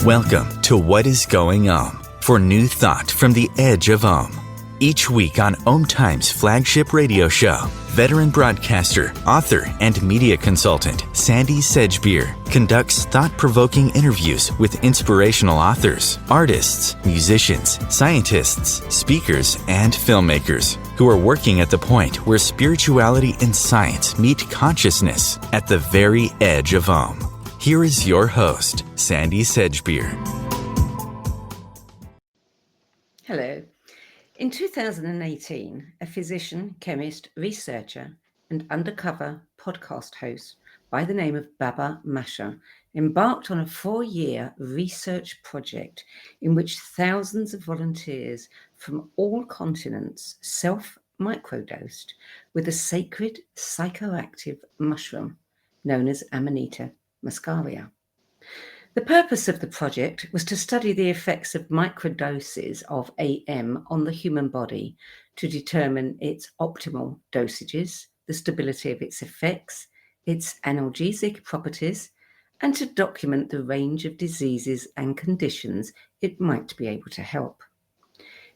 Welcome to What is Going for new thought from the edge of Each week on Time's flagship radio show, veteran broadcaster, author, and media consultant Sandie conducts thought-provoking interviews with inspirational authors, artists, musicians, scientists, speakers, and filmmakers who are working at the point where spirituality and science meet consciousness at the very edge of Here is your host, Sandie Sedgbeer. Hello. In 2018, a physician, chemist, researcher, and undercover podcast host by the name of Baba Masha embarked on a 4-year research project in which thousands of volunteers from all continents self-microdosed with a sacred psychoactive mushroom known as Amanita Muscaria. The purpose of the project was to study the effects of microdoses of AM on the human body to determine its optimal dosages, the stability of its effects, its analgesic properties, and to document the range of diseases and conditions it might be able to help.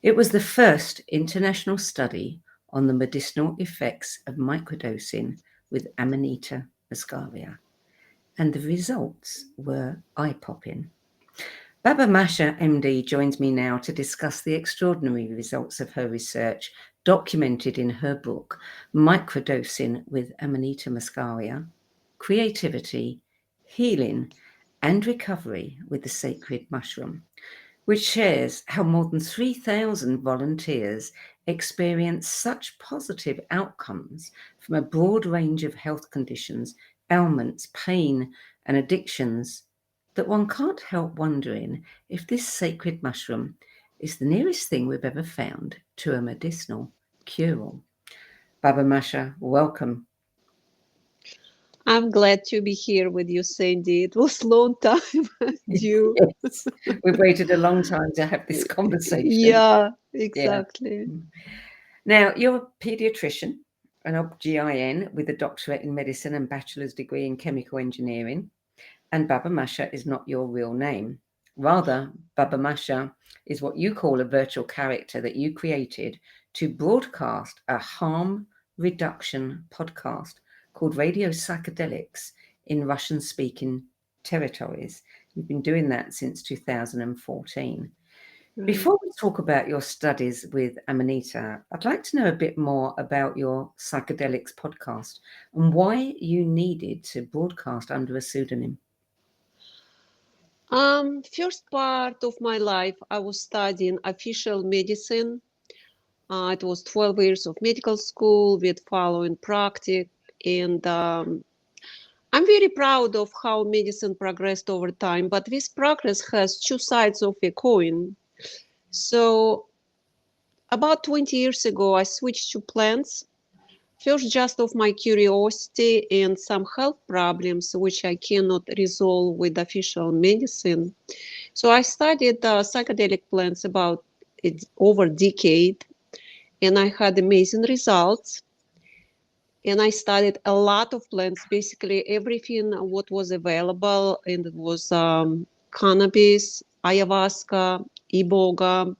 It was the first international study on the medicinal effects of microdosing with Amanita Muscaria, and the results were eye-popping. Baba Masha, MD, joins me now to discuss the extraordinary results of her research documented in her book, Microdosing with Amanita Muscaria, Creativity, Healing, and Recovery with the Sacred Mushroom, which shares how more than 3,000 volunteers experience such positive outcomes from a broad range of health conditions, ailments, pain, and addictions that one can't help wondering if this sacred mushroom is the nearest thing we've ever found to a medicinal cure-all. Baba Masha, welcome. I'm glad to be here with you, Sandie. It was a long time due. Yes, we've waited a long time to have this conversation. Yeah, exactly. Yeah. Now, you're a pediatrician, an OB-GYN with a doctorate in medicine and bachelor's degree in chemical engineering. And Baba Masha is not your real name. Rather, Baba Masha is what you call a virtual character that you created to broadcast a harm reduction podcast called Radio Psychedelics in Russian-speaking territories. You've been doing that since 2014. Right. Before we talk about your studies with Amanita, I'd like to know a bit more about your Psychedelics podcast and why you needed to broadcast under a pseudonym. First part of my life, I was studying official medicine. It was 12 years of medical school with following practice. And I'm very proud of how medicine progressed over time. But this progress has two sides of a coin. So about 20 years ago, I switched to plants. First, just of my curiosity and some health problems, which I cannot resolve with official medicine. So I studied psychedelic plants about over a decade, and I had amazing results. And I studied a lot of plants, basically everything what was available, and it was cannabis, ayahuasca, iboga,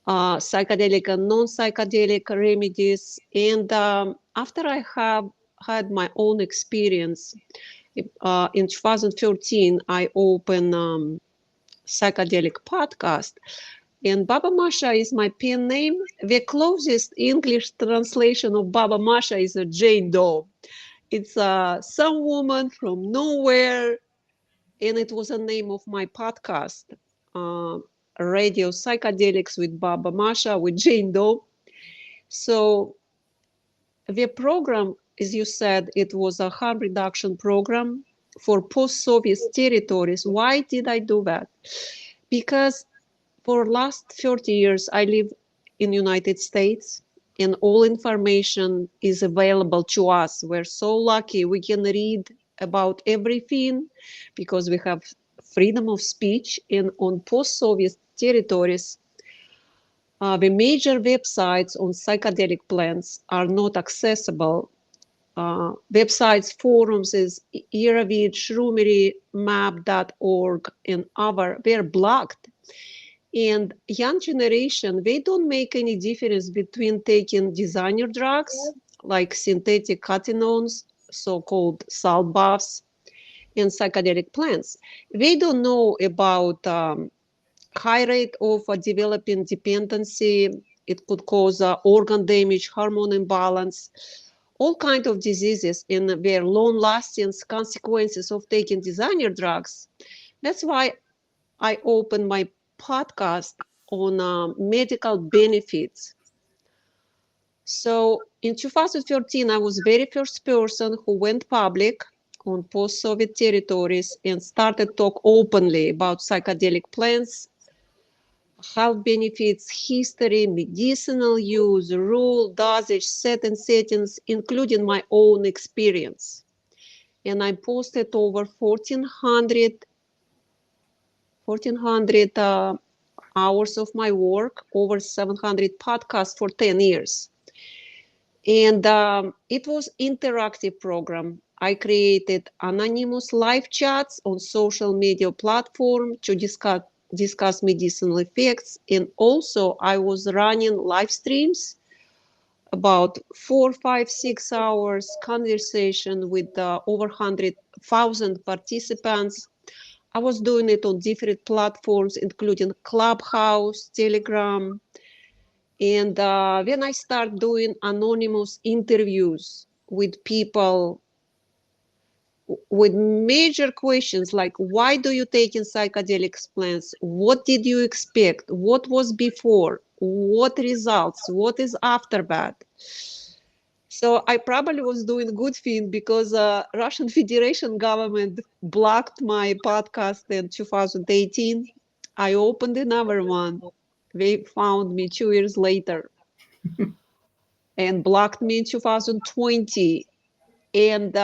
psychedelic and non-psychedelic remedies. And after I have had my own experience, in 2013, I opened psychedelic podcast. And Baba Masha is my pen name. The closest English translation of Baba Masha is a Jane Doe. It's some woman from nowhere, and it was the name of my podcast. Radio Psychedelics with Baba Masha, with Jane Doe. So the program, as you said, it was a harm reduction program for post-Soviet territories. Why did I do that? Because for last 30 years, I live in the United States, and all information is available to us. We're so lucky we can read about everything because we have freedom of speech. And on post-Soviet territories, the major websites on psychedelic plants are not accessible websites, forums is Eravid, Shroomery, map.org, and other were blocked. And young generation, they don't make any difference between taking designer drugs like synthetic catechinones, so-called salt baths, and psychedelic plants. They don't know about high rate of developing dependency. It could cause organ damage, hormone imbalance, all kinds of diseases, and their long-lasting consequences of taking designer drugs. That's why I opened my podcast on medical benefits. So in 2013, I was very first person who went public on post-Soviet territories and started talk openly about psychedelic plants, health benefits, history, medicinal use, rule, dosage, settings, including my own experience. And I posted over 1,400 hours of my work, over 700 podcasts for 10 years. And it was interactive program. I created anonymous live chats on social media platform to discuss medicinal effects. And also I was running live streams, about 4, 5, 6 hours conversation with over 100,000 participants. I was doing it on different platforms, including Clubhouse, Telegram. And when I start doing anonymous interviews with people with major questions like, why do you take in psychedelic plants? What did you expect? What was before? What results? What is after that? So I probably was doing good thing because Russian Federation government blocked my podcast in 2018. I opened another one. They found me 2 years later and blocked me in 2020. And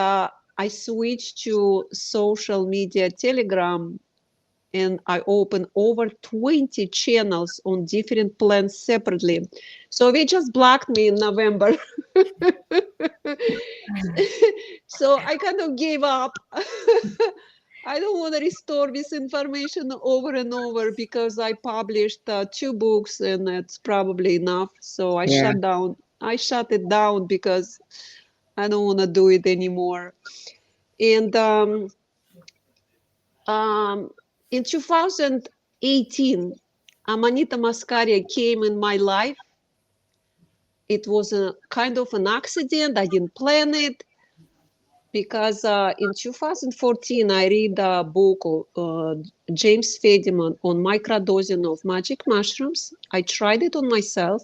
I switched to social media, Telegram, and I opened over 20 channels on different plans separately. So they just blocked me in November. So I kind of gave up. I don't want to restore this information over and over because I published 2 books and it's probably enough. So I shut it down because I don't want to do it anymore. And in 2018, Amanita Muscaria came in my life. It was a kind of an accident. I didn't plan it because in 2014, I read a book of James Fadiman on microdosing of magic mushrooms. I tried it on myself.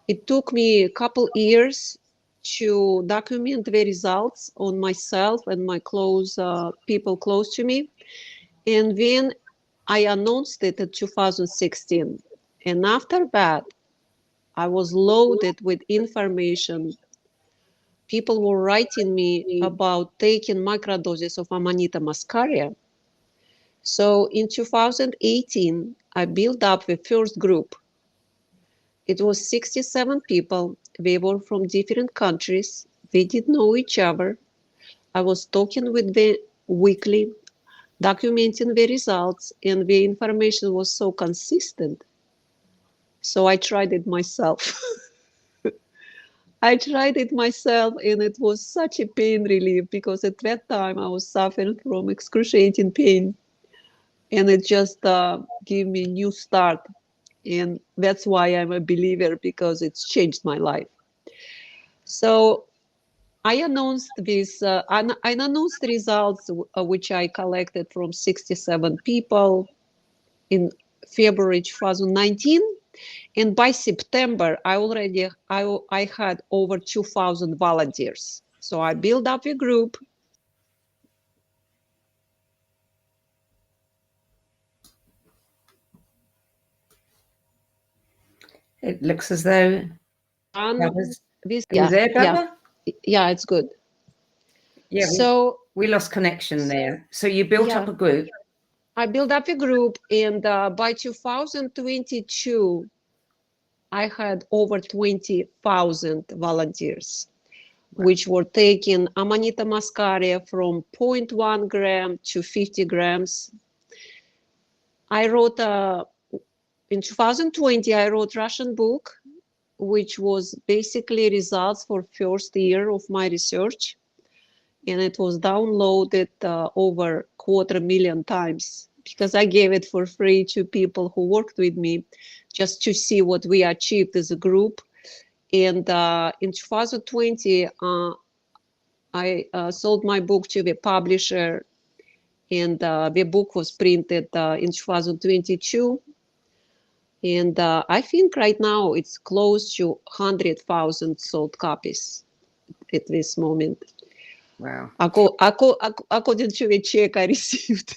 It took me a couple years to document the results on myself and my people close to me. And then I announced it in 2016. And after that, I was loaded with information. People were writing me about taking microdoses of Amanita Muscaria. So in 2018, I built up the first group. It was 67 people. They were from different countries. They didn't know each other. I was talking with them weekly, documenting the results, and the information was so consistent. So I tried it myself. I tried it myself, and it was such a pain relief because at that time I was suffering from excruciating pain, and it just gave me a new start. And that's why I'm a believer, because it's changed my life. So I announced this. I announced the results which I collected from 67 people in February 2019, and by September I had over 2,000 volunteers. So I built up a group. It looks as though Yeah, there, Baba? yeah, it's good. Yeah, so we lost connection there. So you built up a group. I built up a group, and by 2022, I had over 20,000 volunteers. which were taking Amanita Muscaria from 0.1 gram to 50 grams. I wrote in 2020, I wrote Russian book, which was basically results for first year of my research. And it was downloaded over 250,000 times because I gave it for free to people who worked with me just to see what we achieved as a group. And in 2020, I sold my book to the publisher, and the book was printed in 2022. And I think right now it's close to 100,000 sold copies at this moment. Wow. According to the check I received.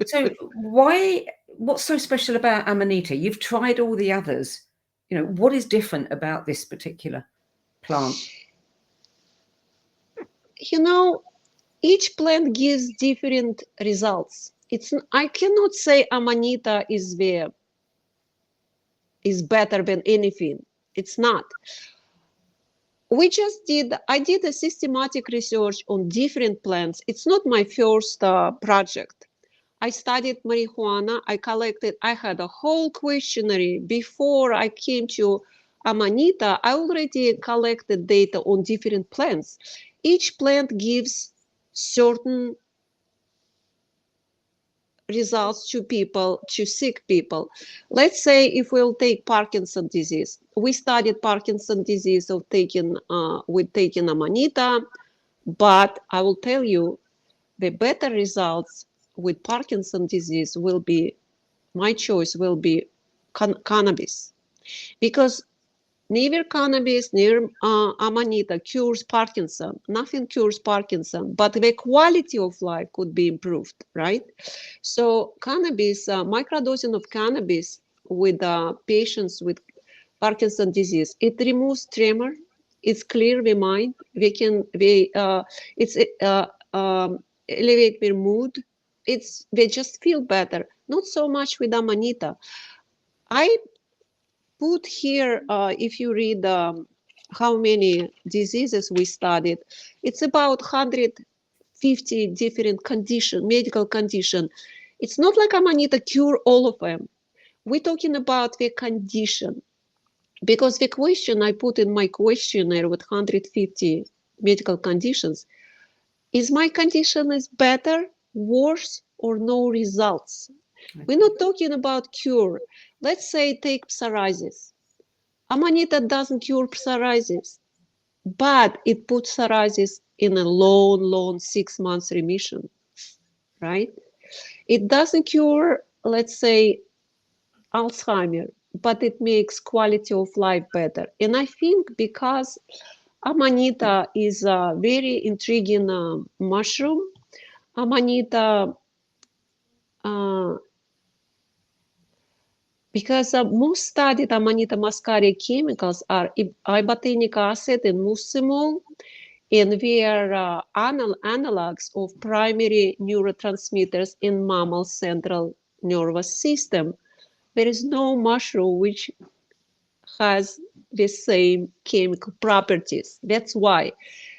So what's so special about Amanita? You've tried all the others. You know, what is different about this particular plant? You know, each plant gives different results. I cannot say Amanita is better than anything. It's not. I did a systematic research on different plants. It's not my first project. I studied marijuana. I had a whole questionnaire before I came to Amanita. I already collected data on different plants. Each plant gives certain results to people, to sick people. Let's say if we'll take Parkinson's disease. We studied Parkinson's disease with taking Amanita, but I will tell you the better results with Parkinson's disease will be, my choice will be cannabis, because neither cannabis nor Amanita cures Parkinson. Nothing cures Parkinson, but the quality of life could be improved, right? So cannabis, microdosing of cannabis with patients with Parkinson's disease, it removes tremor. It's clear the mind. Elevate their mood. They just feel better. Not so much with Amanita. I put here, if you read how many diseases we studied, it's about 150 different medical condition. It's not like Amanita cure all of them. We're talking about the condition, because the question I put in my questionnaire with 150 medical conditions is my condition is better, worse, or no results. We're not talking about cure. Let's say take psoriasis. Amanita doesn't cure psoriasis, but it puts psoriasis in a long 6 months remission, right? It doesn't cure, let's say, Alzheimer, but it makes quality of life better. And I think because Amanita is a very intriguing mushroom, Amanita, because most studied Amanita muscaria chemicals are ibotenic acid and muscimol, and they are analogs of primary neurotransmitters in mammal central nervous system. There is no mushroom which has the same chemical properties. That's why.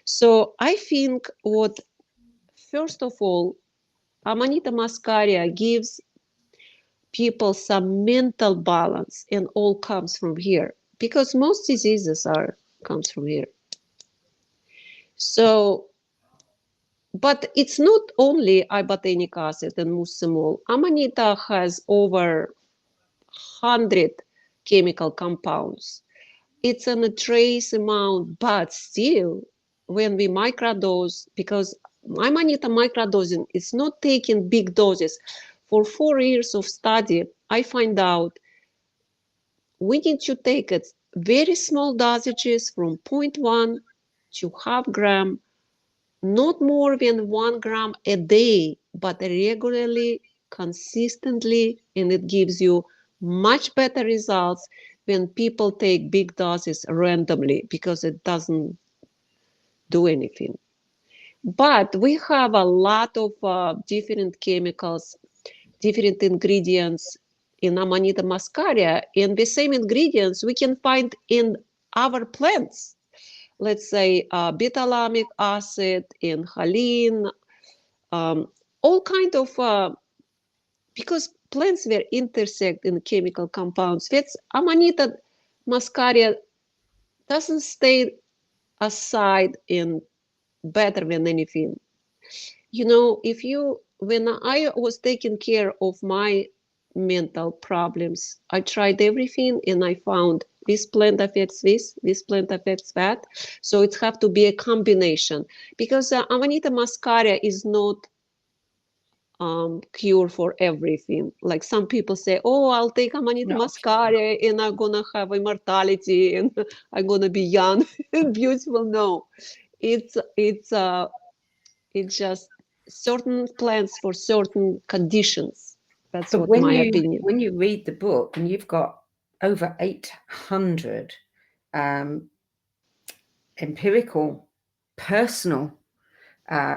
So I think first of all, Amanita muscaria gives people some mental balance, and all comes from here, because most diseases comes from here. So, but it's not only ibotenic acid and muscimol. Amanita has over 100 chemical compounds. It's in a trace amount, but still, when we microdose, because Amanita microdosing is not taking big doses. For 4 years of study, I find out we need to take it very small dosages from 0.1 to half gram, not more than 1 gram a day, but regularly, consistently, and it gives you much better results when people take big doses randomly, because it doesn't do anything. But we have a lot of different chemicals, different ingredients in Amanita muscaria, and the same ingredients we can find in other plants. let's say beta-lamic acid and choline, all kind of, because plants were intersect in chemical compounds. That's Amanita Muscaria doesn't stay aside in better than anything. You know, when I was taking care of my mental problems, I tried everything and I found this plant affects this plant affects that. So it have to be a combination, because Amanita Muscaria is not cure for everything. Like some people say, oh, I'll take Amanita No. Muscaria and I'm gonna have immortality and I'm gonna be young and beautiful. No, it's just certain plants for certain conditions. That's But what my opinion. when you read the book, and you've got over 800 um, empirical, personal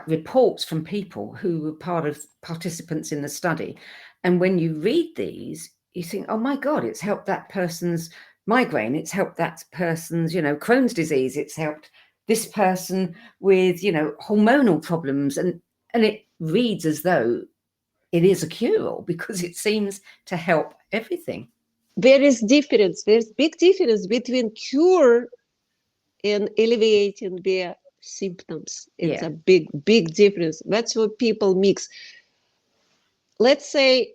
reports from people who were part of participants in the study, and when you read these, you think, oh my God, it's helped that person's migraine, it's helped that person's, Crohn's disease, it's helped this person with, hormonal problems, and it reads as though it is a cure-all because it seems to help everything. There's big difference between cure and alleviating their symptoms. It's a big difference. That's what people mix. Let's say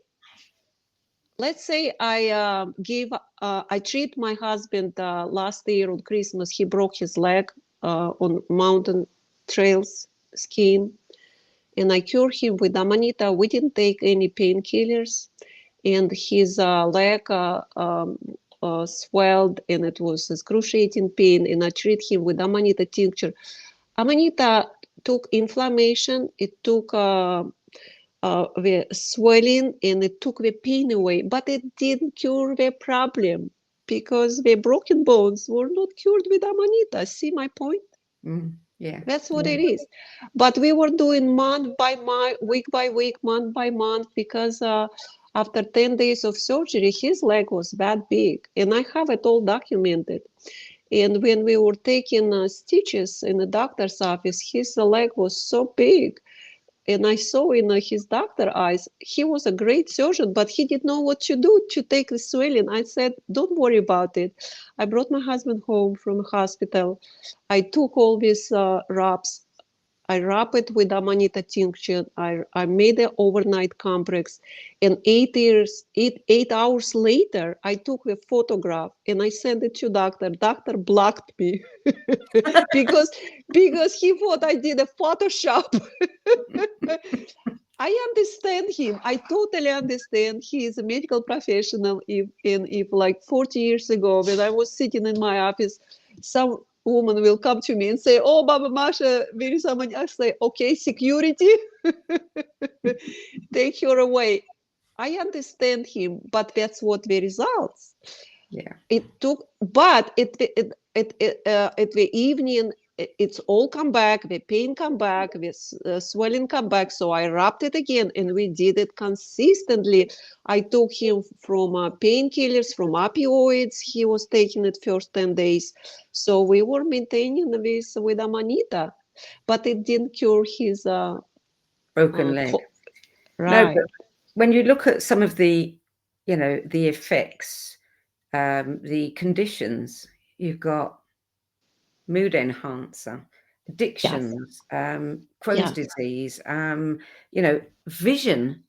I treat my husband last year on Christmas. He broke his leg on mountain trails skiing, and I cured him with Amanita. We didn't take any painkillers, and his leg swelled, and it was excruciating pain. And I treat him with Amanita tincture. Amanita took inflammation. It took the swelling, and it took the pain away, but it didn't cure the problem because the broken bones were not cured with Amanita. See my point? Yeah, That's what it is. But we were doing month by month, week by week, month by month, because after 10 days of surgery, his leg was that big, and I have it all documented. And when we were taking stitches in the doctor's office, his leg was so big. And I saw in his doctor eyes, he was a great surgeon, but he didn't know what to do to take the swelling. I said, don't worry about it. I brought my husband home from the hospital. I took all these rubs. I wrap it with Amanita tincture. I made an overnight compress. And 8 hours later, I took a photograph and I sent it to doctor. Doctor blocked me because he thought I did a Photoshop. I understand him. I totally understand. He is a medical professional. If like 40 years ago, when I was sitting in my office, some woman will come to me and say, oh, Baba Masha, there is someone. I say, okay, security, take her away. I understand him, but that's what the results. Yeah. It took, but at the evening, it's all come back, the pain come back, the swelling come back. So I wrapped it again, and we did it consistently. I took him from painkillers, from opioids. He was taking it first 10 days. So we were maintaining this with Amanita, but it didn't cure his broken leg. Right. No, but when you look at some of the, the effects, the conditions, you've got mood enhancer, addictions, Crohn's disease, vision,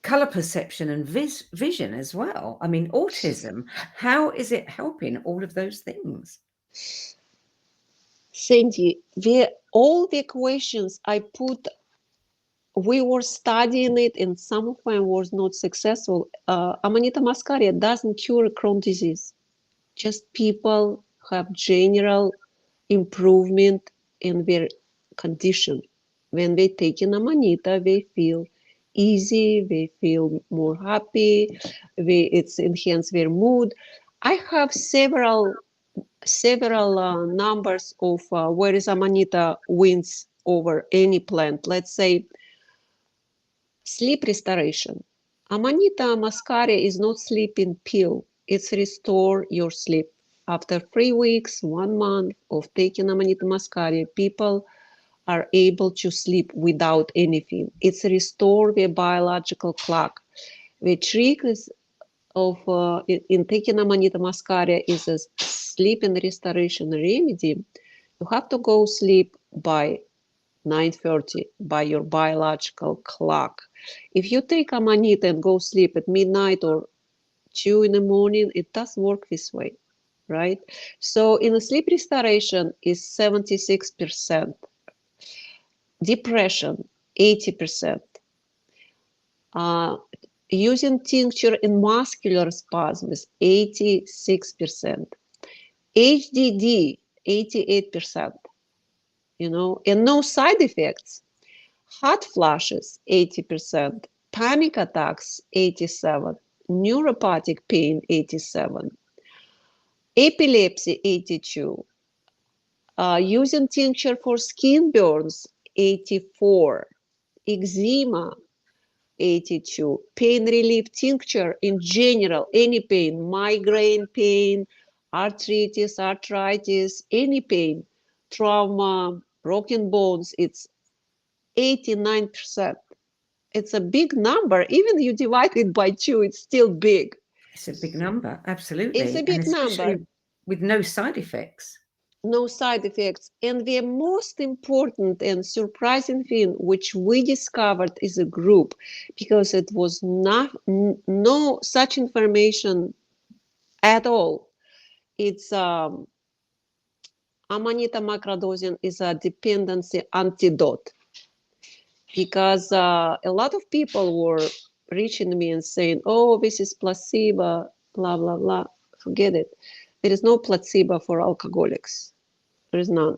color perception, and vision as well. I mean, autism. How is it helping all of those things? Sandie, all the questions I put, we were studying it, and some of them was not successful. Amanita Muscaria doesn't cure Crohn's disease. Just people have general improvement in their condition. When they take in Amanita, they feel easy, they feel more happy, it's enhanced their mood. I have several numbers of where is Amanita wins over any plant. Let's say sleep restoration. Amanita Muscaria is not sleeping pill. It's restore your sleep. After 3 weeks, 1 month of taking Amanita Muscaria, people are able to sleep without anything. It's restore their biological clock. The trick is in taking Amanita Muscaria is a sleep and restoration remedy. You have to go sleep by 9:30 by your biological clock. If you take Amanita and go sleep at midnight or 2 in the morning, it doesn't work this way, right? So in a sleep restoration is 76%, depression 80%, using tincture in muscular spasms 86%, HDD 88%, and no side effects. Hot flashes 80%, panic attacks 87%, neuropathic pain 87%, epilepsy 82%, using tincture for skin burns 84%, eczema 82%, pain relief tincture in general, any pain, migraine pain, arthritis, any pain, trauma, broken bones, it's 89%. It's a big number. Even you divide it by 2, it's still big. It's a big number, absolutely. It's a big number. With no side effects. No side effects. And the most important and surprising thing which we discovered is a group, because it was no such information at all. It's Amanita microdosing is a dependency antidote, because a lot of people were reaching me and saying, oh, this is placebo, blah, blah, blah. Forget it. There is no placebo for alcoholics. There is none.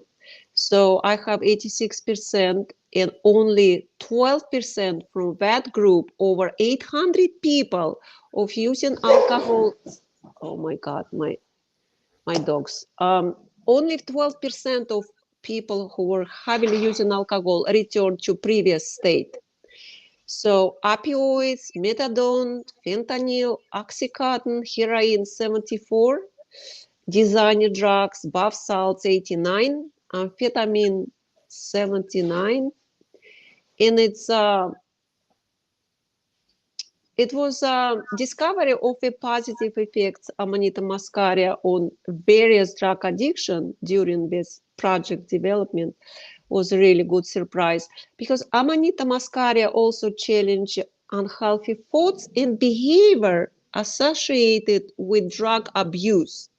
So I have 86% and only 12% from that group, over 800 people of using alcohol. Oh my God, my dogs. Only 12% of people who were heavily using alcohol returned to previous state. So opioids, methadone, fentanyl, oxycontin, heroin 74, designer drugs, bath salts 89, amphetamine 79, and it was a discovery of a positive effects Amanita Muscaria on various drug addiction during this project development was a really good surprise, because Amanita Muscaria also challenged unhealthy thoughts and behavior associated with drug abuse,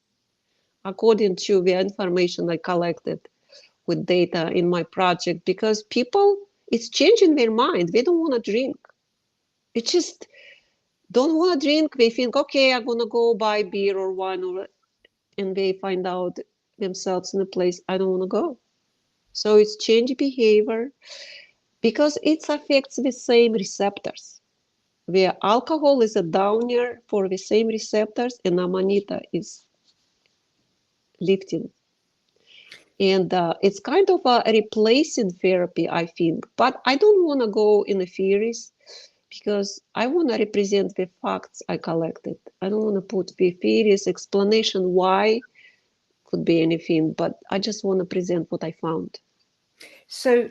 according to the information I collected with data in my project, because people, it's changing their mind. They don't want to drink. It just don't want to drink. They think, okay, I'm going to go buy beer or wine, and they find out themselves in a place I don't want to go. So it's change behavior, because it affects the same receptors. The alcohol is a downer for the same receptors, and Amanita is lifting. And it's kind of a replacing therapy, I think. But I don't want to go in the theories, because I want to represent the facts I collected. I don't want to put the theories, explanation why, could be anything, but I just want to present what I found. So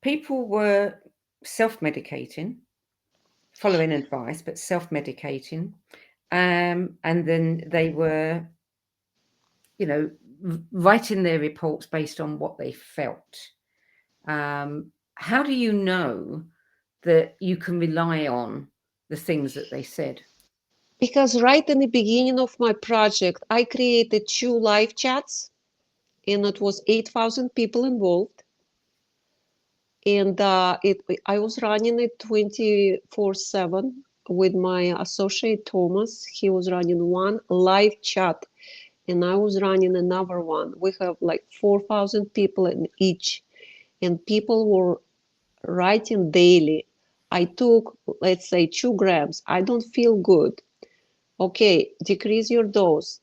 people were self-medicating, following advice, but self-medicating. And then they were, writing their reports based on what they felt. How do you know that you can rely on the things that they said? Because right in the beginning of my project, I created 2 live chats, and it was 8,000 people involved. And I was running it 24/7 with my associate Thomas. He was running one live chat, and I was running another one. We have like 4,000 people in each, and people were writing daily. I took, let's say, 2 grams. I don't feel good. Okay, decrease your dose.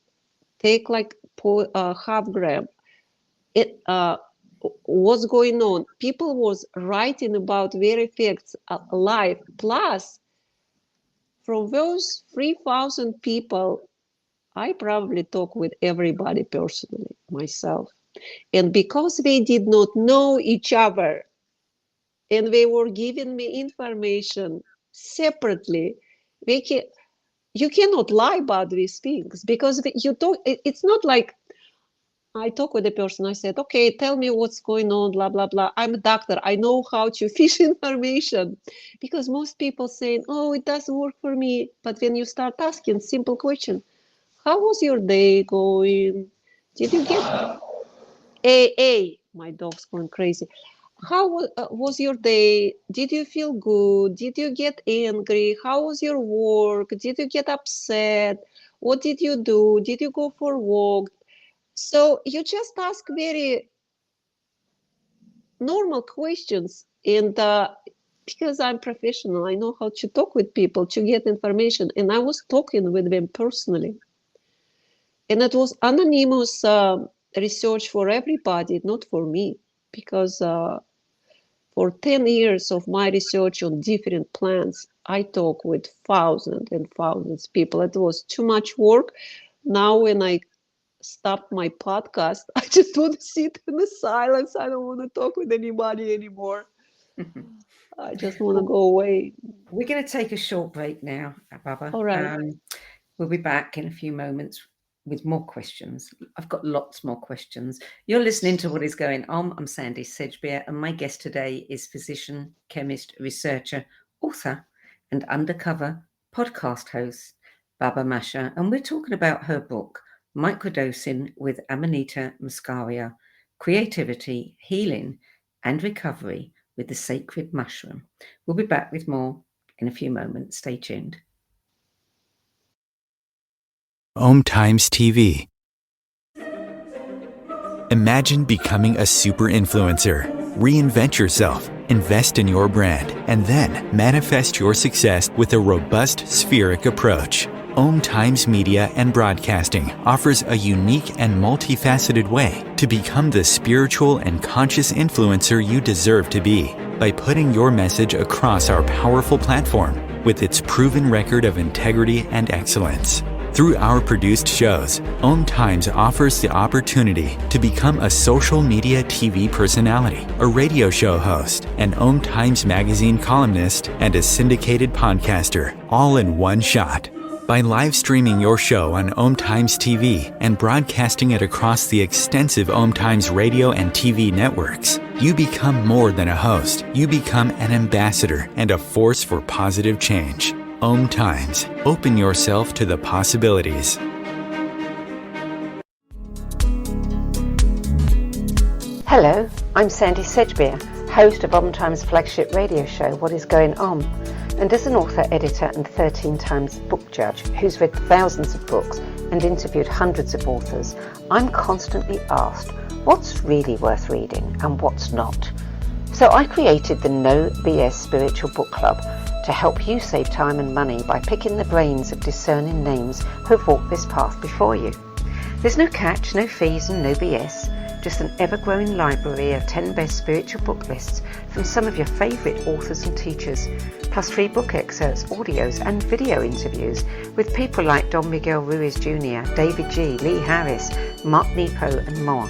Take like half gram. What's going on? People was writing about their effects live. Plus, from those 3,000 people, I probably talk with everybody personally myself. And because we did not know each other and they were giving me information separately, you cannot lie about these things because you don't, it's not like I talk with the person, I said, okay, tell me what's going on, blah, blah, blah. I'm a doctor. I know how to fish information. Because most people saying, oh, it doesn't work for me. But when you start asking simple question, how was your day going? Did you get AA? My dog's going crazy. How was your day? Did you feel good? Did you get angry? How was your work? Did you get upset? What did you do? Did you go for a walk? So you just ask very normal questions. And because I'm professional, I know how to talk with people to get information. And I was talking with them personally. And it was anonymous research for everybody, not for me. Because for 10 years of my research on different plants, I talk with thousands and thousands of people. It was too much work. Now when I stopped my podcast, I just want to sit in the silence. I don't want to talk with anybody anymore. I just want to go away. We're going to take a short break now, Baba. All right. We'll be back in a few moments with more questions. I've got lots more questions. You're listening to What Is Going On. I'm Sandie Sedgbeer, and my guest today is physician, chemist, researcher, author, and undercover podcast host, Baba Masha. And we're talking about her book, Microdosing with Amanita Muscaria, Creativity, Healing, and Recovery with the Sacred Mushroom. We'll be back with more in a few moments. Stay tuned. Om Times TV. Imagine becoming a super influencer. Reinvent yourself, invest in your brand, and then manifest your success with a robust spheric approach. Om Times Media and Broadcasting offers a unique and multifaceted way to become the spiritual and conscious influencer you deserve to be by putting your message across our powerful platform with its proven record of integrity and excellence. Through our produced shows, Om Times offers the opportunity to become a social media TV personality, a radio show host, an Om Times magazine columnist, and a syndicated podcaster, all in one shot. By live streaming your show on Om Times TV and broadcasting it across the extensive Om Times radio and TV networks, you become more than a host. You become an ambassador and a force for positive change. Om Times. Open yourself to the possibilities. Hello, I'm Sandie Sedgbeer, host of Om Times flagship radio show, What Is Going On? And as an author, editor, and 13 times book judge who's read thousands of books and interviewed hundreds of authors, I'm constantly asked what's really worth reading and what's not. So I created the No BS Spiritual Book Club to help you save time and money by picking the brains of discerning names who've walked this path before you. There's no catch, no fees, and no BS, just an ever-growing library of 10 best spiritual book lists from some of your favourite authors and teachers, plus free book excerpts, audios, and video interviews with people like Don Miguel Ruiz Jr., David G., Lee Harris, Mark Nepo, and more.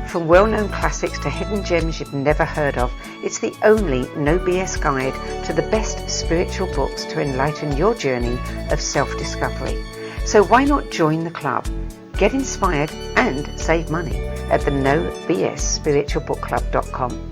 From well-known classics to hidden gems you've never heard of, it's the only no BS guide to the best spiritual books to enlighten your journey of self-discovery. So why not join the club? Get inspired and save money at the nobsspiritualbookclub.com.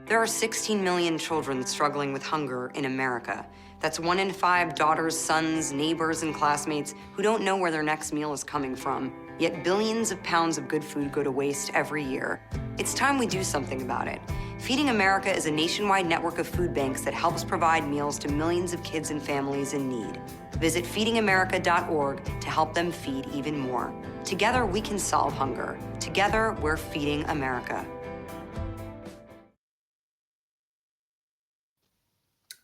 There are 16 million children struggling with hunger in America. That's 1 in 5 daughters, sons, neighbors, and classmates who don't know where their next meal is coming from. Yet billions of pounds of good food go to waste every year. It's time we do something about it. Feeding America is a nationwide network of food banks that helps provide meals to millions of kids and families in need. Visit feedingamerica.org to help them feed even more. Together, we can solve hunger. Together, we're feeding America.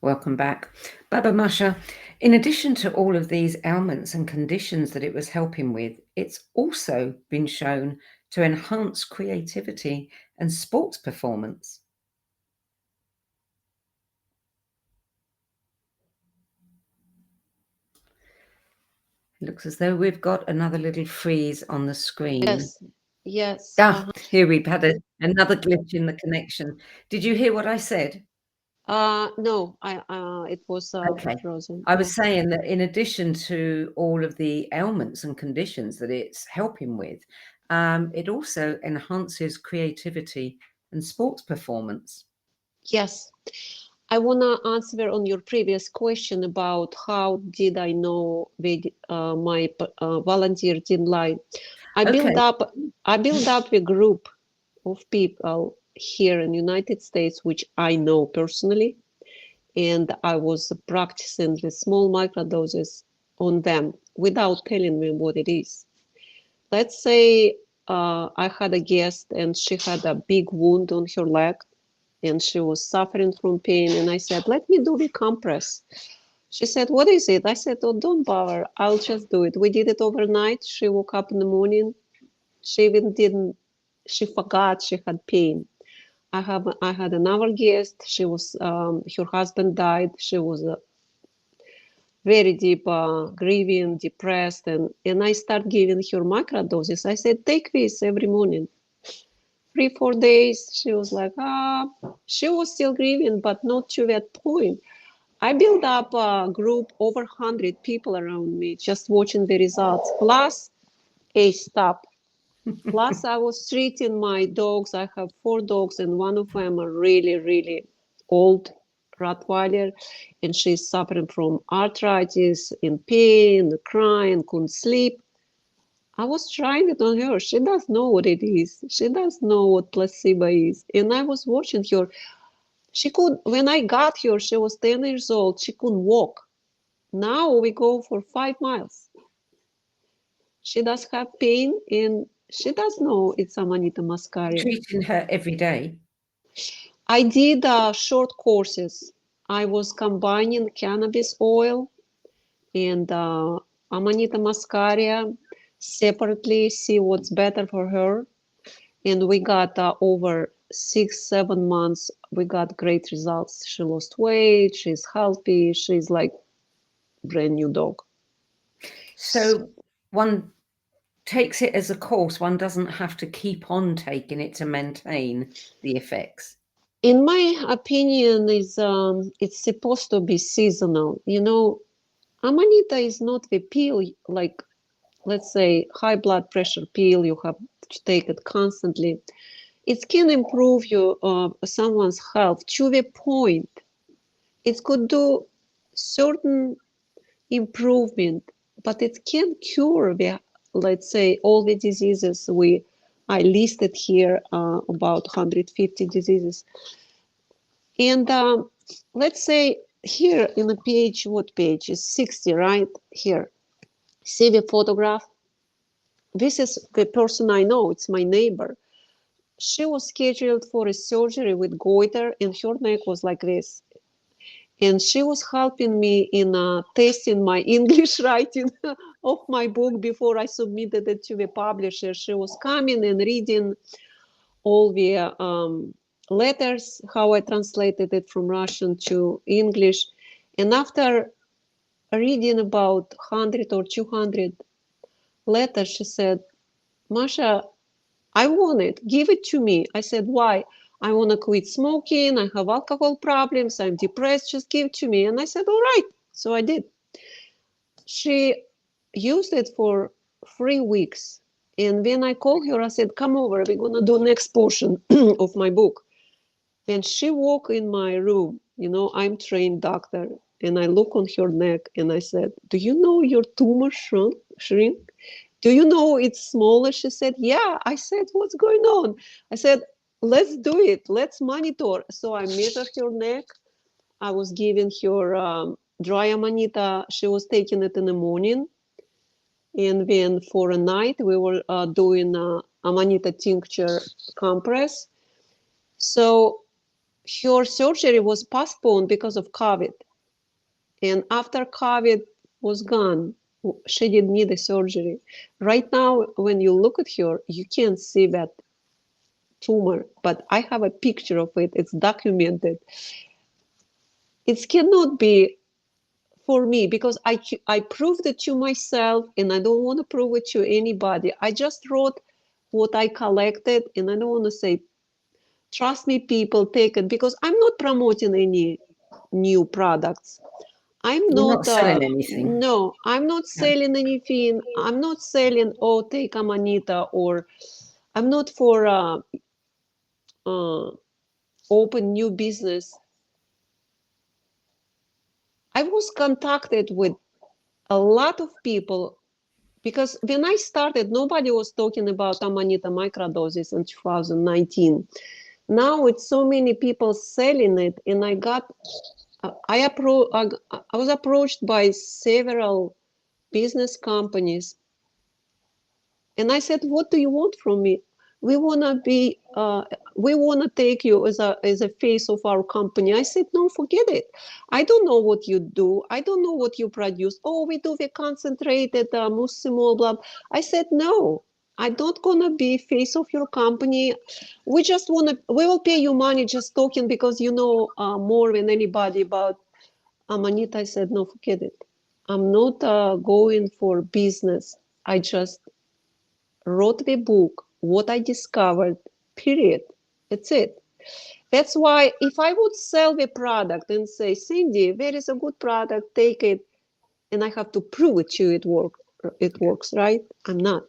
Welcome back. Baba Masha, in addition to all of these ailments and conditions that it was helping with, it's also been shown to enhance creativity and sports performance. Looks as though we've got another little freeze on the screen. Yes, yes. Here we've had another glitch in the connection. Did you hear what I said? No, it was Okay. frozen. I was saying that in addition to all of the ailments and conditions that it's helping with, it also enhances creativity and sports performance. Yes. I want to answer on your previous question about how did I know my volunteer didn't lie. I built up a group of people here in the United States, which I know personally, and I was practicing the small microdoses on them without telling them what it is. Let's say I had a guest and she had a big wound on her leg and she was suffering from pain. And I said, let me do the compress. She said, what is it? I said, oh, don't bother. I'll just do it. We did it overnight. She woke up in the morning. She she forgot she had pain. I had another guest. She was, her husband died. She was very deep grieving, depressed. And I started giving her microdoses. I said, take this every morning. 3-4 days, she was like, she was still grieving, but not to that point. I built up a group over 100 people around me, just watching the results, plus a stop. Plus, I was treating my dogs. I have 4 dogs, and one of them are really, really old Rottweiler, and she's suffering from arthritis, in pain, crying, couldn't sleep. I was trying it on her. She doesn't know what it is. She doesn't know what placebo is. And I was watching her. When I got her, she was 10 years old. She couldn't walk. Now we go for 5 miles. She does have pain and she does know it's Amanita Muscaria. Treating her every day. I did short courses. I was combining cannabis oil and Amanita Muscaria separately, see what's better for her. And we got over 6-7 months, we got great results. She lost weight, she's healthy, she's like brand new dog. So one takes it as a course. One doesn't have to keep on taking it to maintain the effects. In my opinion, it's supposed to be seasonal. You know, Amanita is not the pill, like, let's say, high blood pressure pill, you have to take it constantly. It can improve someone's health to the point. It could do certain improvement, but it can't cure let's say, all the diseases I listed here, about 150 diseases. And let's say here in the page, what page is 60, right? Here, see the photograph? This is the person I know, it's my neighbor. She was scheduled for a surgery with goiter and her neck was like this. And she was helping me in testing my English writing of my book before I submitted it to the publisher. She was coming and reading all the letters, how I translated it from Russian to English. And after reading about 100 or 200 letters, she said, Masha, I want it. Give it to me. I said, why? I want to quit smoking. I have alcohol problems. I'm depressed. Just give it to me. And I said, all right. So I did. She used it for 3 weeks. And when I called her, I said, come over. We're going to do next portion of my book. And she walked in my room. You know, I'm trained doctor. And I look on her neck and I said, do you know your tumor shrink? Do you know it's smaller? She said, yeah. I said, what's going on? I said, let's do it. Let's monitor. So I measured her neck. I was giving her dry Amanita. She was taking it in the morning. And then for a night, we were doing Amanita tincture compress. So her surgery was postponed because of COVID. And after COVID was gone, she didn't need a surgery. Right now, when you look at her, you can't see that tumor, but I have a picture of it. It's documented. It cannot be for me, because I proved it to myself, and I don't want to prove it to anybody. I just wrote what I collected, and I don't want to say, trust me, people, take it, because I'm not promoting any new products. I'm You're not not, selling anything. no, I'm not No. selling anything. I'm not selling, oh, take Amanita, or I'm not for open new business. I was contacted with a lot of people, because when I started, nobody was talking about Amanita microdoses in 2019. Now it's so many people selling it, and I was approached by several business companies, and I said, "What do you want from me? We wanna be, we wanna take you as a face of our company." I said, "No, forget it. I don't know what you do. I don't know what you produce. Oh, we do the concentrated muscimol, blah." I said, "No, I'm not gonna be face of your company. We will pay you money just talking because you know more than anybody about Amanita." I said, "No, forget it. I'm not going for business. I just wrote the book, what I discovered, period. That's it." That's why if I would sell the product and say, "Cindy, there is a good product, take it," and I have to prove it to you it works, right? I'm not.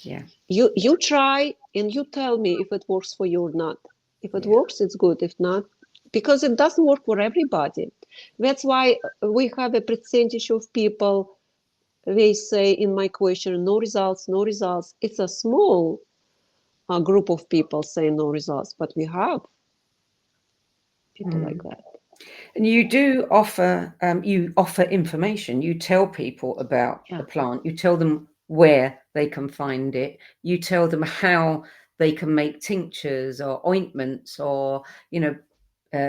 Yeah. You try and you tell me if it works for you or not. If it works, it's good. If not, because it doesn't work for everybody. That's why we have a percentage of people, they say in my question, no results, no results. It's a small group of people saying no results, but we have people like that. And you do offer information. You tell people about the plant. You tell them where they can find it. You tell them how they can make tinctures or ointments, or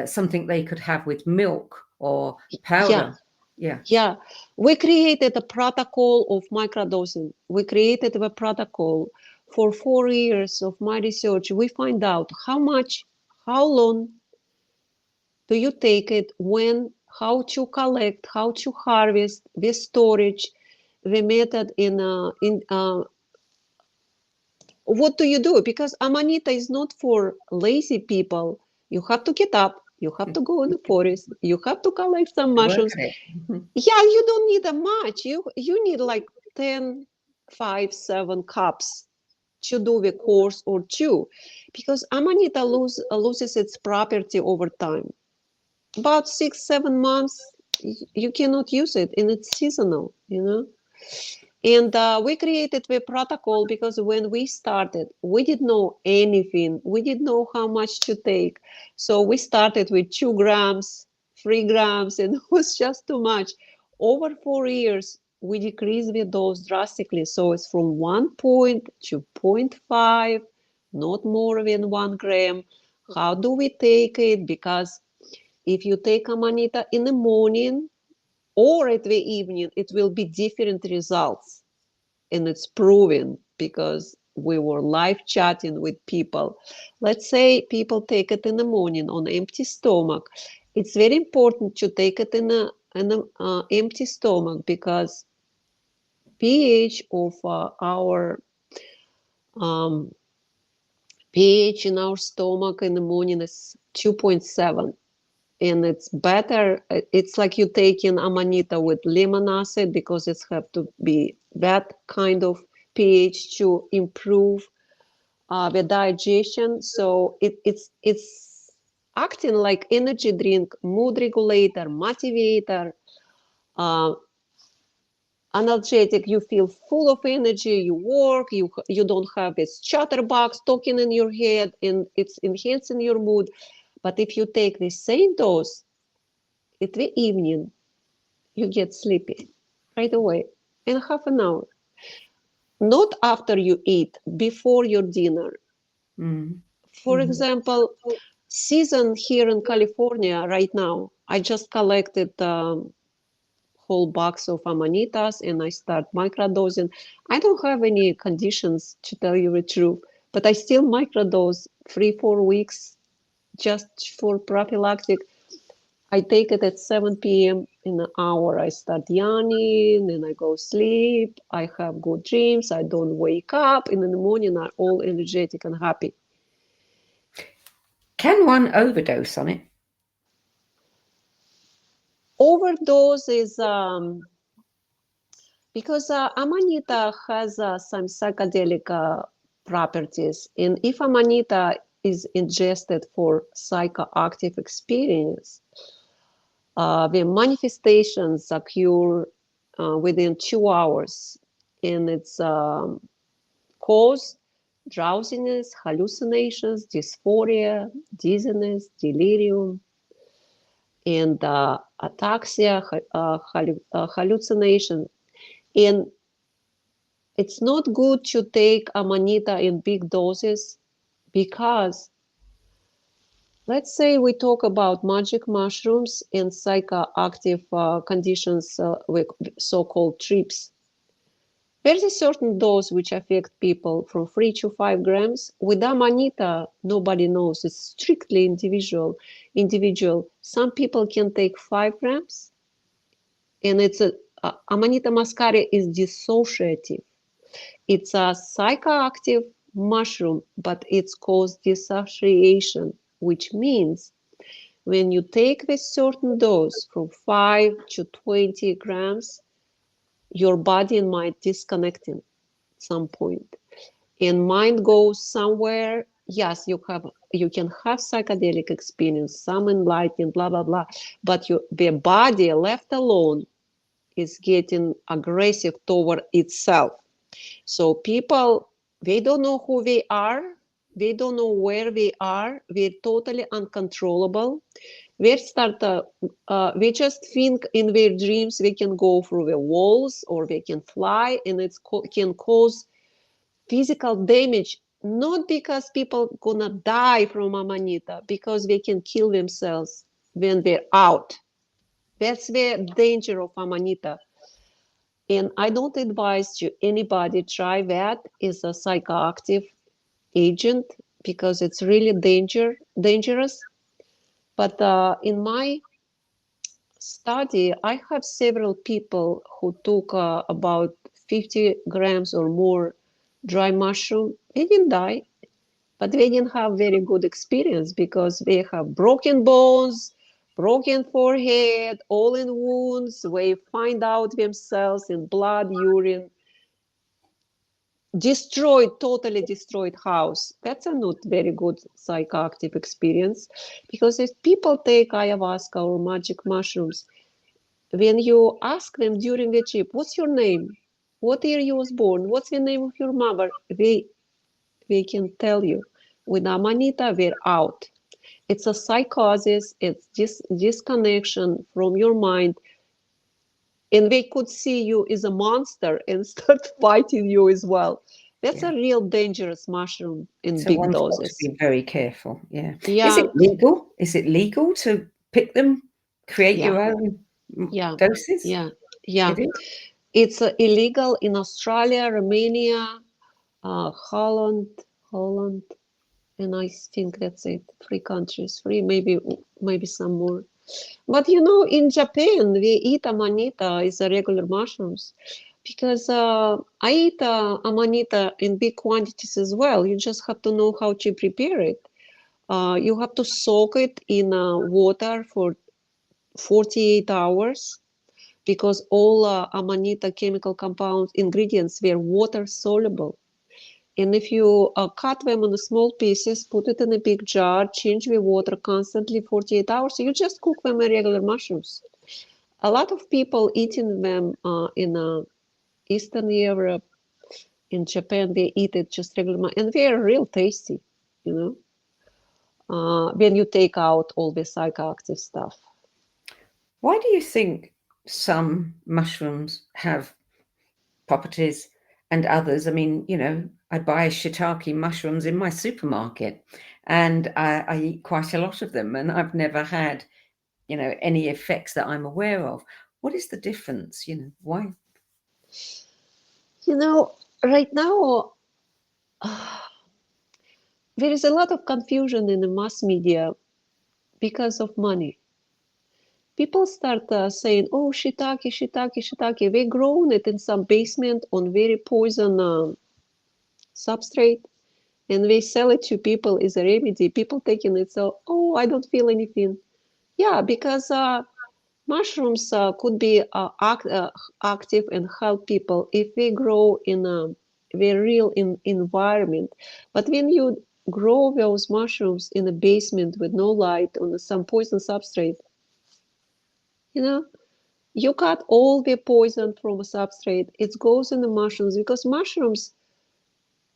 something they could have with milk or powder. Yeah. We created a protocol of microdosing. We created a protocol for 4 years of my research. We find out how long do you take it, when, how to collect, how to harvest, the storage, the method what do you do? Because Amanita is not for lazy people. You have to get up, you have to go in the forest, you have to collect some mushrooms. Yeah, you don't need a much. You need like 10, 5, 7 cups to do the course or two, because Amanita loses its property over time. About 6, 7 months, you cannot use it, and it's seasonal, And we created the protocol because when we started, we didn't know anything. We didn't know how much to take. So we started with 2 grams, 3 grams, and it was just too much. Over 4 years, we decreased the dose drastically. So it's from 1 point to 0.5, not more than 1 gram. How do we take it? Because if you take Amanita in the morning or at the evening, it will be different results. And it's proven because we were live chatting with people. Let's say people take it in the morning on empty stomach. It's very important to take it in an empty stomach, because pH of our pH in our stomach in the morning is 2.7. And it's better. It's like you taking Amanita with lemon acid, because it's have to be that kind of pH to improve the digestion. So it's acting like energy drink, mood regulator, motivator, uh, analgesic. You feel full of energy. You work. You don't have this chatterbox talking in your head, and it's enhancing your mood. But if you take the same dose at the evening, you get sleepy right away in half an hour. Not after you eat, before your dinner. For example, season here in California right now, I just collected whole box of Amanitas and I start microdosing. I don't have any conditions, to tell you the truth, but I still microdose 3-4 weeks just for prophylactic. I take it at 7 p.m. In an hour. I start yawning and I go sleep. I have good dreams. I don't wake up. And in the morning, I'm all energetic and happy. Can one overdose on it? Overdose is because Amanita has some psychedelic properties. And if Amanita is ingested for psychoactive experience, the manifestations occur within 2 hours, and it's cause drowsiness, hallucinations, dysphoria, dizziness, delirium, and ataxia, hallucination. And it's not good to take Amanita in big doses because, let's say we talk about magic mushrooms and psychoactive conditions, with so-called trips. There's a certain dose which affect people from 3 to 5 grams. With Amanita, nobody knows. It's strictly individual. Some people can take 5 grams, and it's Amanita Muscaria is dissociative. It's a psychoactive mushroom, but it's called dissociation, which means when you take this certain dose from 5 to 20 grams, your body and mind disconnecting at some point, and mind goes somewhere. Yes, you can have psychedelic experience, some enlightenment, blah blah blah, but the body left alone is getting aggressive toward itself. So people, they don't know who they are, they don't know where they are, they're totally uncontrollable. They just think in their dreams they can go through the walls or they can fly, and it can cause physical damage, not because people gonna die from Amanita, because they can kill themselves when they're out. That's the danger of Amanita. And I don't advise you anybody try that. It's a psychoactive agent because it's really dangerous. But in my study, I have several people who took about 50 grams or more dry mushroom. They didn't die, but they didn't have very good experience because they have broken bones, broken forehead, all in wounds. They find out themselves in blood, urine, totally destroyed house. That's a not very good psychoactive experience, because if people take ayahuasca or magic mushrooms, when you ask them during the trip, what's your name? What year you was born? What's the name of your mother? They can tell you. With Amanita, we're out. It's a psychosis. It's disconnection from your mind. And they could see you as a monster and start fighting you as well. That's a real dangerous mushroom in So big one's got doses. to be very careful. Yeah. Yeah. Is it legal? Is it legal to pick them, create your own doses? Yeah. It is? It's illegal in Australia, Romania, Holland, and I think that's it. 3 countries, maybe some more. But in Japan, we eat Amanita as a regular mushrooms because I eat Amanita in big quantities as well. You just have to know how to prepare it. You have to soak it in water for 48 hours because all Amanita chemical compounds, ingredients were water soluble. And if you cut them in small pieces, put it in a big jar, change the water constantly 48 hours, you just cook them as regular mushrooms. A lot of people eating them in Eastern Europe, in Japan, they eat it just regular, and they are real tasty, when you take out all the psychoactive stuff. Why do you think some mushrooms have properties and others? I mean, I buy shiitake mushrooms in my supermarket, and I eat quite a lot of them, and I've never had, any effects that I'm aware of. What is the difference? Why? Right now, there is a lot of confusion in the mass media because of money. people start saying, oh, shiitake, shiitake, shiitake. They grown it in some basement on very poison substrate, and they sell it to people as a remedy. People taking it, so, oh, I don't feel anything. Yeah, because mushrooms could be active and help people if they grow in a very real environment. But when you grow those mushrooms in a basement with no light on some poison substrate, you got all the poison from a substrate. It goes in the mushrooms because mushrooms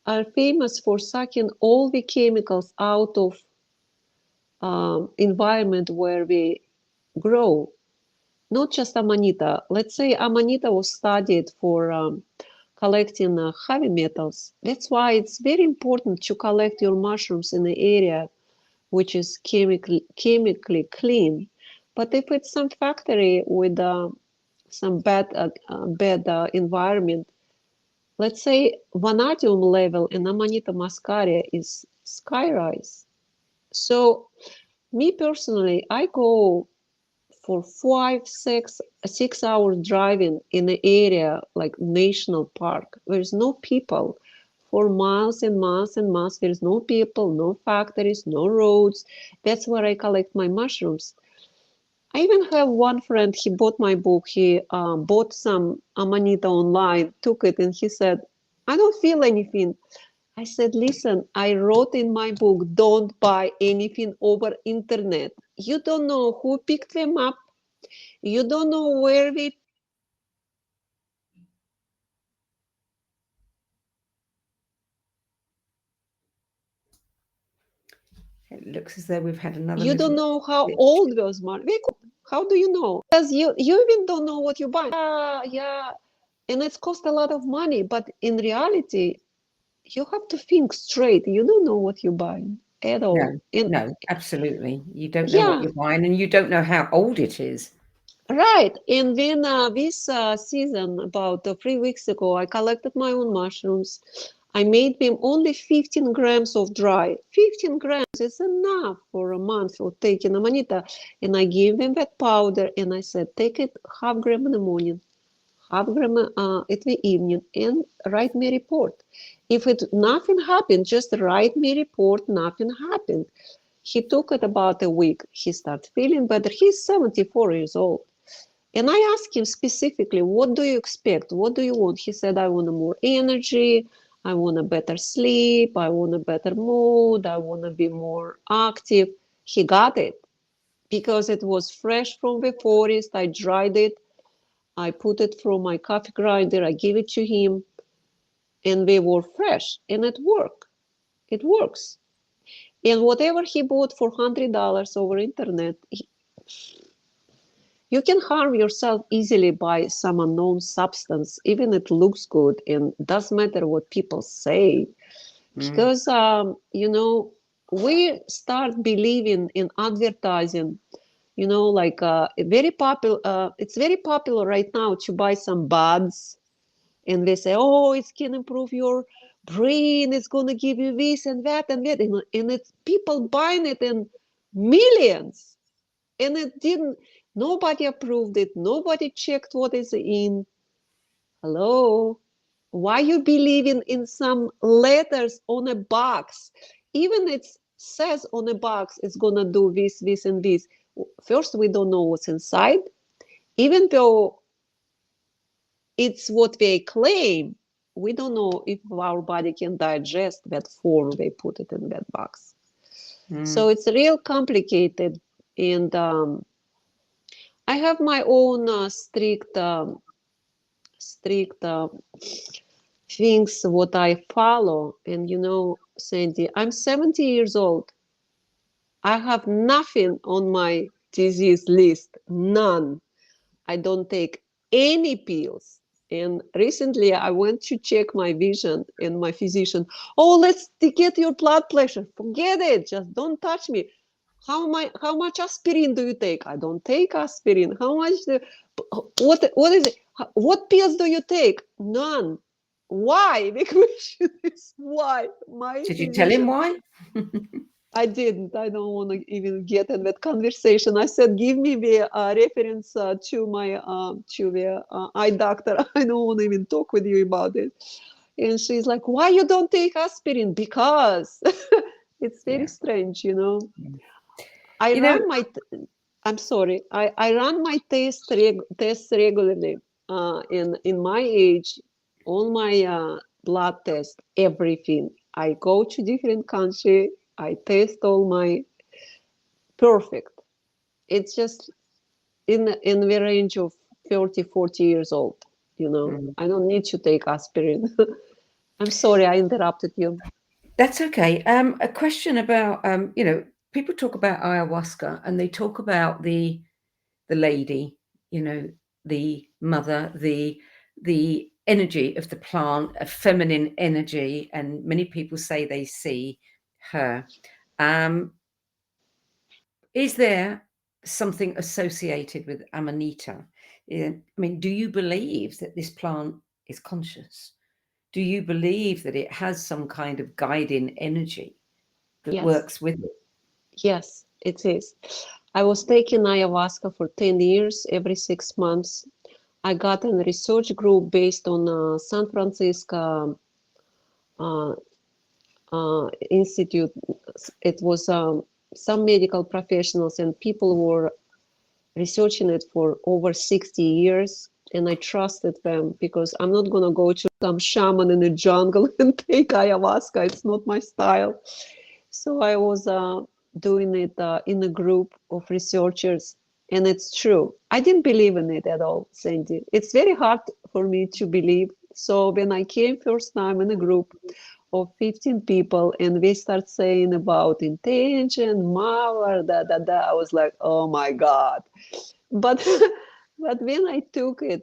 are famous for sucking all the chemicals out of environment where they grow. Not just Amanita. Let's say Amanita was studied for collecting heavy metals. That's why it's very important to collect your mushrooms in the area which is chemically clean. But if it's some factory with some bad environment, let's say vanadium level in Amanita Muscaria is skyrise. So me personally, I go for 6 hours driving in the area like national park. There's no people for miles and miles and miles. There's no people, no factories, no roads. That's where I collect my mushrooms. I even have one friend, he bought my book. He bought some Amanita online, took it, and he said, I don't feel anything. I said, listen, I wrote in my book, don't buy anything over internet. You don't know who picked them up. You don't know where they. It looks as though we've had another. You don't know how old those marks. How do you know? Because you even don't know what you buy. Yeah, and it's cost a lot of money. But in reality, you have to think straight. You don't know what you're buying at all. No, absolutely. You don't know what you're buying, and you don't know how old it is. Right. And then this season, about 3 weeks ago, I collected my own mushrooms. I made them only 15 grams of dry. 15 grams is enough for a month of taking Amanita. And I gave them that powder, and I said, take it half gram in the morning, half gram at the evening, and write me a report. If nothing happened, just write me a report, nothing happened. He took it about a week. He started feeling better. He's 74 years old. And I asked him specifically, what do you expect? What do you want? He said, I want more energy. I want a better sleep. I want a better mood. I want to be more active. He got it because it was fresh from the forest. I dried it. I put it through my coffee grinder. I gave it to him. And they were fresh. And it worked. It works. And whatever he bought for $100 over internet, you can harm yourself easily by some unknown substance, even it looks good, and doesn't matter what people say, because we start believing in advertising. Like very popular. It's very popular right now to buy some buds, and they say, "Oh, it can improve your brain. It's going to give you this and that and that," and it's people buying it in millions. And it didn't, nobody approved it. Nobody checked what is in. Hello? Why you believing in some letters on a box? Even it says on a box it's going to do this, this, and this. First, we don't know what's inside. Even though it's what they claim, we don't know if our body can digest that form they put it in that box. So it's real complicated. And I have my own strict things what I follow. And Sandie, I'm 70 years old. I have nothing on my disease list, none. I don't take any pills. And recently I went to check my vision, and my physician, oh, let's get your blood pressure. Forget it, just don't touch me. How much aspirin do you take? I don't take aspirin. How much? What is it? What pills do you take? None. Why? The question is why. Did you tell him why? I didn't. I don't want to even get in that conversation. I said, give me the reference to my to the eye doctor. I don't want to even talk with you about it. And she's like, why you don't take aspirin? Because it's very strange, you know. I You know, run my, I'm sorry, I run my tests regularly. In my age, all my blood tests, everything. I go to different country. I test all my perfect. It's just in the range of 30, 40 years old. You know, I don't need to take aspirin. I'm sorry, I interrupted you. that's okay. A question about you know, people talk about ayahuasca and they talk about the lady, you know, the mother, the energy of the plant, a feminine energy, and many people say they see her. Is there something associated with Amanita? I mean, do you believe that this plant is conscious? Do you believe that it has some kind of guiding energy that Yes. works with it? Yes, it is. I was taking ayahuasca for 10 years, every 6 months. I got a research group based on San Francisco uh, Institute. It was some medical professionals and people were researching it for over 60 years. And I trusted them because I'm not going to go to some shaman in the jungle and take ayahuasca. It's not my style. So I was doing it in a group of researchers, and it's true. I didn't believe in it at all, Sandie. It's very hard for me to believe. So when I came first time in a group of 15 people, and we start saying about intention, power, I was like, oh my God. But but when I took it,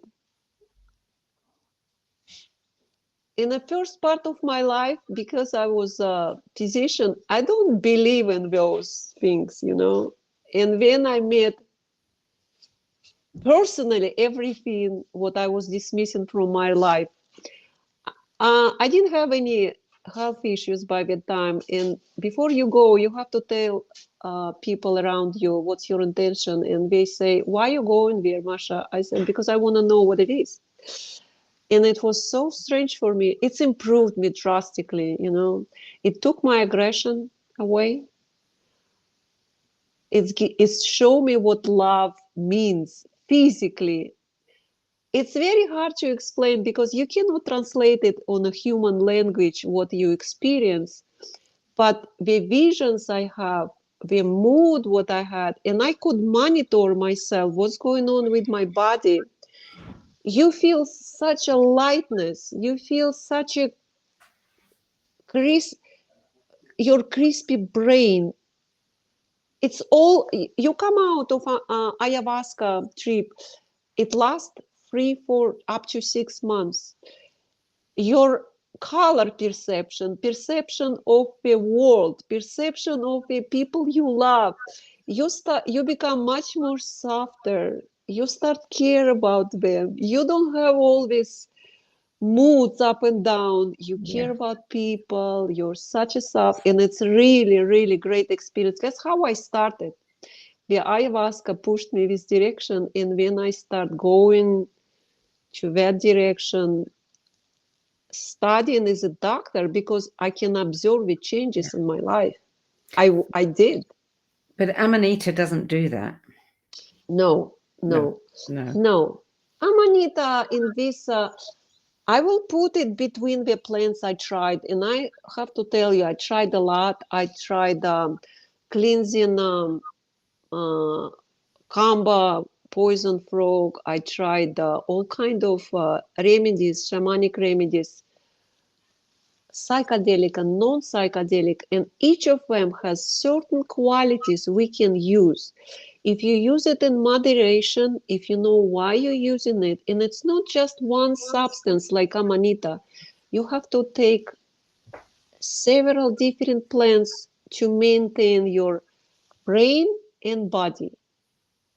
in the first part of my life, because I was a physician, I don't believe in those things, you know. And when I met personally everything what I was dismissing from my life, I didn't have any health issues by that time. And before you go, you have to tell people around you what's your intention. And they say, why are you going there, Masha? I said, because I want to know what it is. And it was so strange for me. It's improved me drastically, you know. It took my aggression away. It's shown me what love means physically. It's very hard to explain because you cannot translate it on a human language what you experience. But the visions I have, the mood what I had, and I could monitor myself, what's going on with my body. You feel such a lightness. You feel such a your crispy brain. It's all, you come out of a ayahuasca trip. It lasts 3, 4, up to 6 months. Your color perception of the world, perception of the people you love, you become much more softer. You start care about them. You don't have all this moods up and down. You care about people. You're such a soft, and it's really, really great experience. That's how I started. The ayahuasca pushed me this direction, and when I start going to that direction, studying as a doctor, because I can observe the changes in my life. I did. But Amanita doesn't do that. No. Amanita in this. I will put it between the plants I tried, and I have to tell you, I tried a lot. I tried cleansing kamba, poison frog. I tried all kind of remedies, shamanic remedies, psychedelic and non-psychedelic, and each of them has certain qualities we can use. If you use it in moderation, if you know why you're using it, and it's not just one substance like Amanita, you have to take several different plants to maintain your brain and body.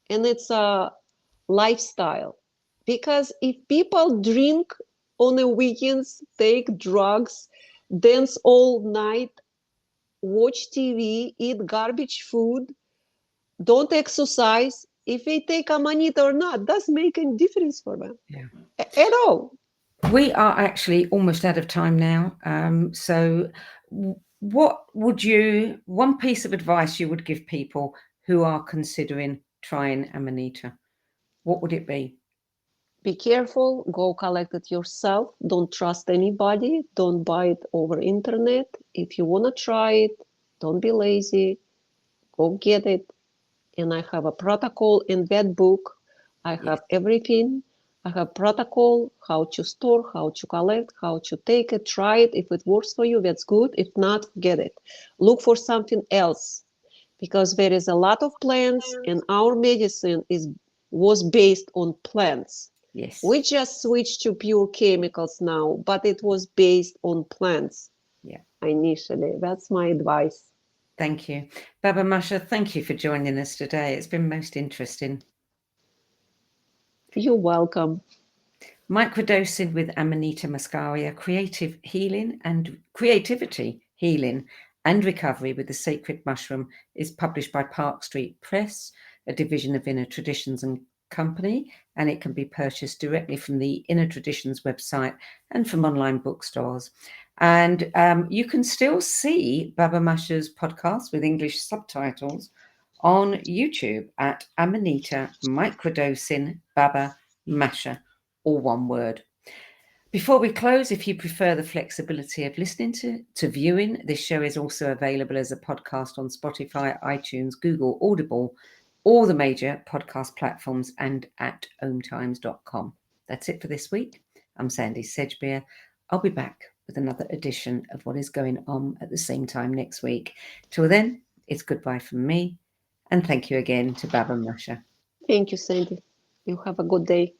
And it's a lifestyle. Because if people drink on the weekends, take drugs, dance all night, watch TV, eat garbage food, don't exercise. If they take Amanita or not, doesn't make any difference for them at all. We are actually almost out of time now. So what would one piece of advice you would give people who are considering trying Amanita? What would it be? Be careful, go collect it yourself. Don't trust anybody. Don't buy it over internet. If you want to try it, don't be lazy. Go get it. And I have a protocol in that book. I have everything. I have protocol, how to store, how to collect, how to take it, try it. If it works for you, that's good. If not, forget it. Look for something else, because there is a lot of plants and our medicine was based on plants. Yes. We just switched to pure chemicals now, but it was based on plants. Yeah. Initially, that's my advice. Thank you. Baba Masha, thank you for joining us today. It's been most interesting. You're welcome. Microdosing with Amanita Muscaria, creativity, healing and recovery with the sacred mushroom is published by Park Street Press, a division of Inner Traditions and Company, and it can be purchased directly from the Inner Traditions website and from online bookstores. And you can still see Baba Masha's podcast with English subtitles on YouTube at Amanita Microdosing Baba Masha, all one word. Before we close, if you prefer the flexibility of listening to viewing, this show is also available as a podcast on Spotify, iTunes, Google, Audible, all the major podcast platforms, and at ometimes.com. That's it for this week. I'm Sandie Sedgbeer. I'll be back with another edition of What is Going On at the same time next week. Till then, it's goodbye from me. And thank you again to Baba Masha. Thank you, Sandie. You have a good day.